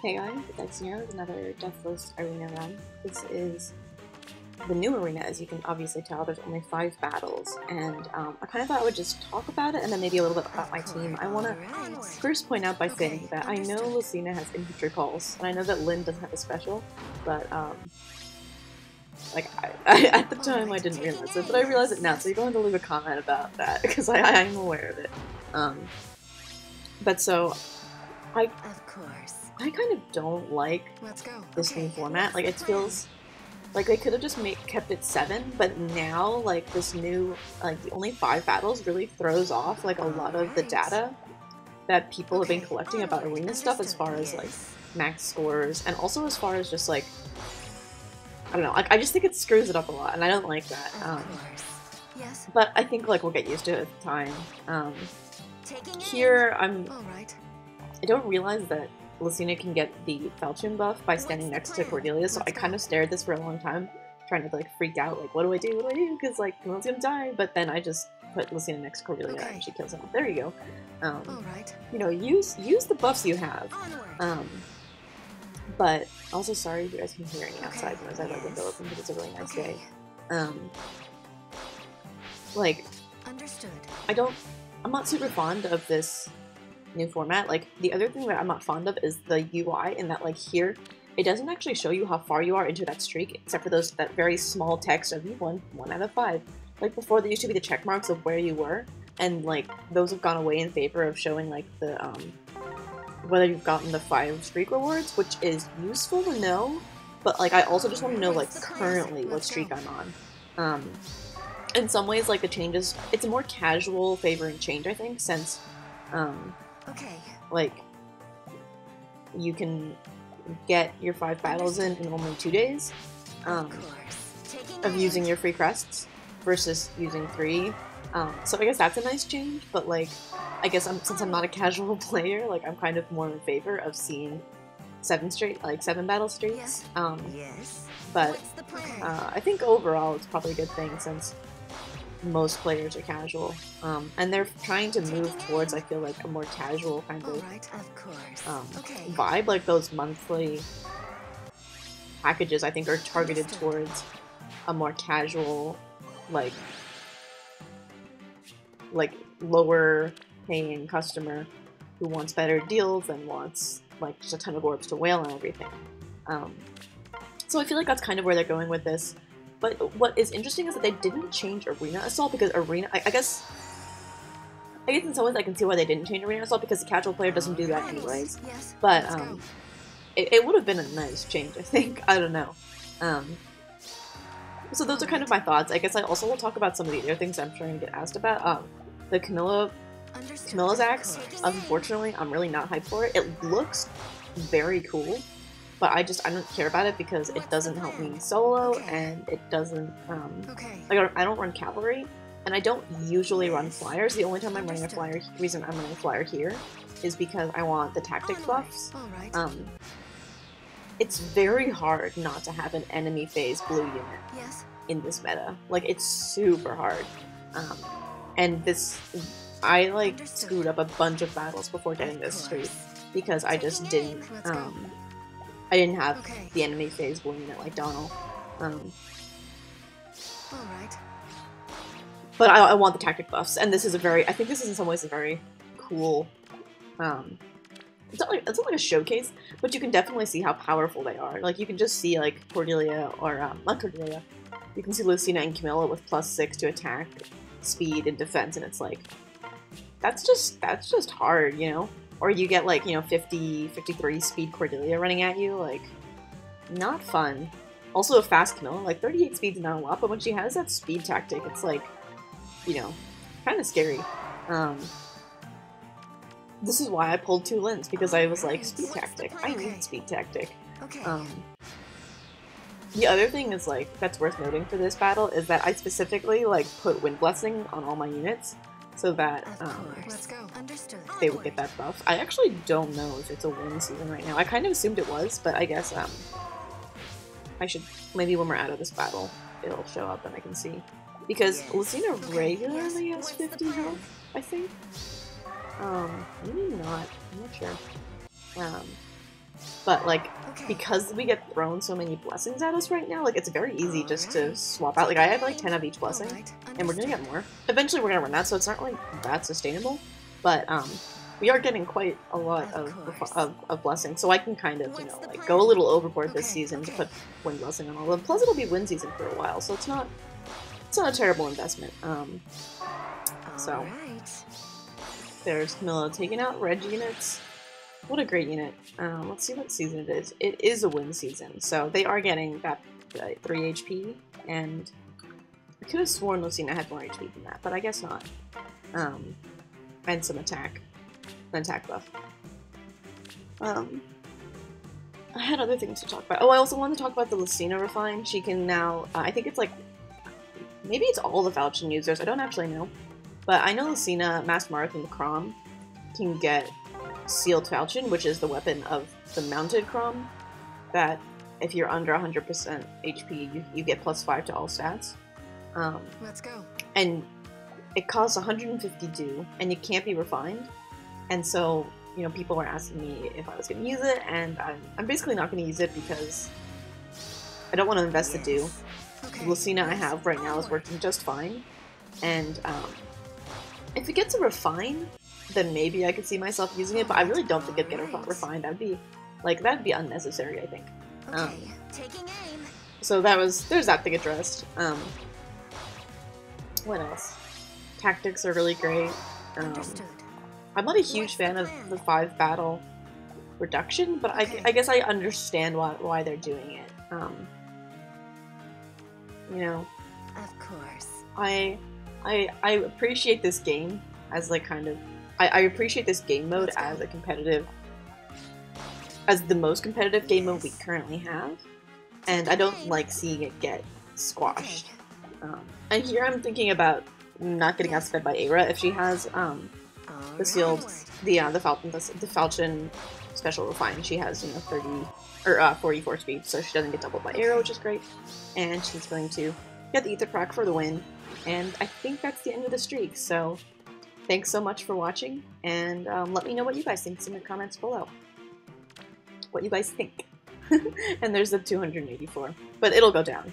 Hey guys, it's X here with another Deathless Arena run. This is the new arena, as you can obviously tell. There's only 5 battles, and I kind of thought I would just talk about it and then maybe a little bit about my team. I want to first point out by saying that I know Lucina has infantry calls, and I know that Lynn doesn't have a special, but like, at the time I didn't realize it, but I realize it now, so you don't have to leave a comment about that, because I'm aware of it. But so, I kind of don't like this new format. Like, it feels like they could have just kept it 7, but now, like, this new, like, the only 5 battles really throws off, like, a lot of the data that people have been collecting about arena stuff as far as, like, max scores, and also as far as just, like, I don't know, like, I just think it screws it up a lot, and I don't like that. But I think, like, we'll get used to it at the time. Here, I don't realize that Lucina can get the Falchion buff by standing next to Cordelia, so I kind of stared at this for a long time, trying to, like, freak out, like, what do I do, because, like, Camilla's gonna die, but then I just put Lucina next to Cordelia and she kills him. There you go. You know, use the buffs you have. But also sorry if you guys can hear any outside noise. I have my window open because it's a really nice day. Like, I'm not super fond of this new format. Like, the other thing that I'm not fond of is the UI, in that, like, here it doesn't actually show you how far you are into that streak, except for that very small text of you've won 1 out of 5. Like, before there used to be the check marks of where you were, and, like, those have gone away in favor of showing, like, the whether you've gotten the 5 streak rewards, which is useful to know, but, like, I also just want to know, like, currently what streak I'm on. In some ways, like, the changes, it's a more casual favoring change, I think, since like, you can get your 5 battles in only 2 days of using your free crests versus using 3. So I guess that's a nice change, but, like, I guess since I'm not a casual player, like, I'm kind of more in favor of seeing 7 battle streaks. But I think overall it's probably a good thing since most players are casual, and they're trying to move towards, I feel like, a more casual kind of vibe. Like, those monthly packages, I think, are targeted towards a more casual, like lower paying customer who wants better deals and wants, like, just a ton of orbs to whale and everything. So I feel like that's kind of where they're going with this. But what is interesting is that they didn't change Arena Assault, because Arena, I guess in some ways I can see why they didn't change Arena Assault, because the casual player doesn't do that anyways. But it would have been a nice change, I think. I don't know. So those are kind of my thoughts. I guess I also will talk about some of the other things I'm trying to get asked about. The Camilla's axe, unfortunately, I'm really not hyped for it. It looks very cool, but I don't care about it because it doesn't help me solo, and it doesn't, like, I don't run cavalry, and I don't usually run flyers. The only time I'm running a flyer, reason I'm running a flyer here, is because I want the tactic buffs. It's very hard not to have an enemy phase blue unit in this meta. Like, it's super hard. And I, like, screwed up a bunch of battles before getting this streak, because I just didn't, I didn't have the enemy phase blue unit like Donald. But I want the tactic buffs, and this is I think this is in some ways a very cool, it's not like a showcase, but you can definitely see how powerful they are. Like, you can just see, like, Cordelia, or, not Cordelia, you can see Lucina and Camilla with +6 to attack, speed, and defense, and it's like, that's just hard, you know? Or you get, like, you know, 53 speed Cordelia running at you, like, not fun. Also a fast Camilla, like, 38 speed's not a lot, but when she has that speed tactic, it's, like, you know, kind of scary. This is why I pulled 2 Lins, because I was like, speed tactic, I need speed tactic. The other thing is, like, that's worth noting for this battle is that I specifically, like, put Wind Blessing on all my units, so that they would get that buff. I actually don't know if it's a wind season right now. I kind of assumed it was, but I guess I should, maybe when we're out of this battle, it'll show up and I can see. Because Lucina regularly has 50 health, I think. Maybe not. I'm not sure. but like because we get thrown so many blessings at us right now, like it's very easy just to swap out. Like I have like 10 of each blessing, and we're gonna get more. Eventually we're gonna run out, so it's not really that sustainable, but we are getting quite a lot of blessings, so I can kind of, you know, like go a little overboard this season to put win blessing on all of them. Plus it'll be win season for a while, so it's not a terrible investment. So there's Camilla taking out red units. What a great unit. Let's see what season it is. It is a win season, so they are getting that 3 HP, and I could have sworn Lucina had more HP than that, but I guess not. And some attack. An attack buff. I had other things to talk about. Oh, I also wanted to talk about the Lucina Refine. She can now, I think it's like, maybe it's all the Falchion users, I don't actually know. But I know Lucina, Masked Marth, and the Crom can get Sealed Falchion, which is the weapon of the mounted Crom, that if you're under 100% HP, you get +5 to all stats. Let's go. And it costs 150 due, and you can't be refined. And so, you know, people were asking me if I was going to use it, and I'm basically not going to use it because I don't want to invest the due. The Lucina I have right now is working just fine, and if it gets a refine, then maybe I could see myself using it, but I really don't think it'd get refined. That'd be unnecessary, I think. So there's that thing addressed. What else? Tactics are really great. I'm not a huge fan of the 5 battle reduction, but I guess I understand why they're doing it. You know, of course. I appreciate this game as like kind of I appreciate this game mode as the most competitive game mode we currently have, and I don't like seeing it get squashed. And here I'm thinking about not getting outsped by Aira if she has the sealed the Falchion special refine. She has, you know, 30 or 44 speed, so she doesn't get doubled by Aira, which is great. And she's going to get the Ether Crack for the win. And I think that's the end of the streak. So thanks so much for watching, and let me know what you guys think in the comments below. What you guys think. And there's the 284, but it'll go down.